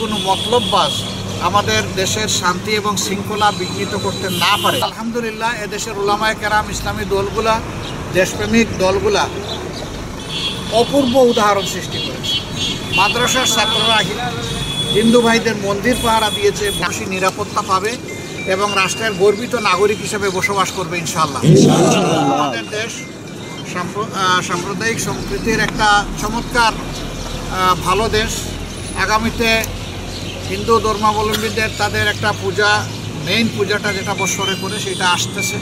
কোনো মতলববাজ আমাদের দেশের শান্তি এবং শৃঙ্খলা বিঘ্নিত করতে না পারে। আলহামদুলিল্লাহ, এদেশের উলামায়ে কেরাম, ইসলামী দলগুলা, দেশপ্রেমিক দলগুলা অপূর্ব উদাহরণ সৃষ্টি করেছে। মাদ্রাসার ছাত্ররা হিন্দু ভাইদের মন্দির পাহারা দিয়েছে, বেশি নিরাপত্তা পাবে এবং রাষ্ট্রের গর্বিত নাগরিক হিসেবে বসবাস করবে ইনশাআল্লাহ। আমাদের দেশ সাম্প্রদায়িক সম্প্রীতির একটা চমৎকার ভালো দেশ। আগামীতে হিন্দু ধর্মাবলম্বীদের তাদের একটা পূজা, মেইন পূজাটা যেটা বৎসরে করে সেটা আসতেছে।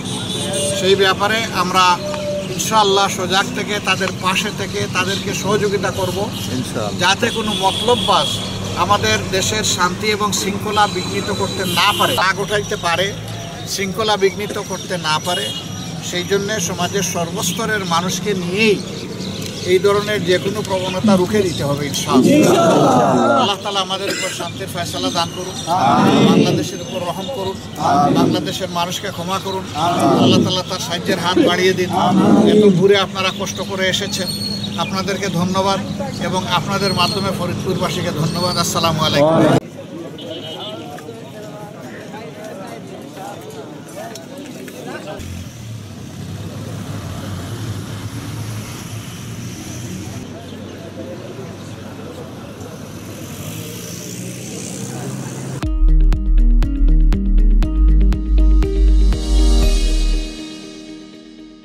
সেই ব্যাপারে আমরা ইনশাআল্লাহ সজাগ থেকে তাদের পাশে থেকে তাদেরকে সহযোগিতা করব, যাতে কোনো মতলববাজ আমাদের দেশের শান্তি এবং শৃঙ্খলা বিঘ্নিত করতে না পারে, রাগ উঠাইতে পারে, শৃঙ্খলা বিঘ্নিত করতে না পারে। সেই জন্যে সমাজের সর্বস্তরের মানুষকে নিয়েই এই ধরনের যে কোনো প্রবণতা রুখে দিতে হবে ইনশাআল্লাহ। আল্লাহ তাআলা আমাদের উপর শান্তির ফয়সালা দান করুন, বাংলাদেশের উপর রহম করুন, বাংলাদেশের মানুষকে ক্ষমা করুন। আল্লাহ তাআলা তার সাহায্যের হাত বাড়িয়ে দিন। এত দূরে আপনারা কষ্ট করে এসেছেন, আপনাদেরকে ধন্যবাদ এবং আপনাদের মাধ্যমে ফরিদপুরবাসীকে ধন্যবাদ। আসসালামু আলাইকুম।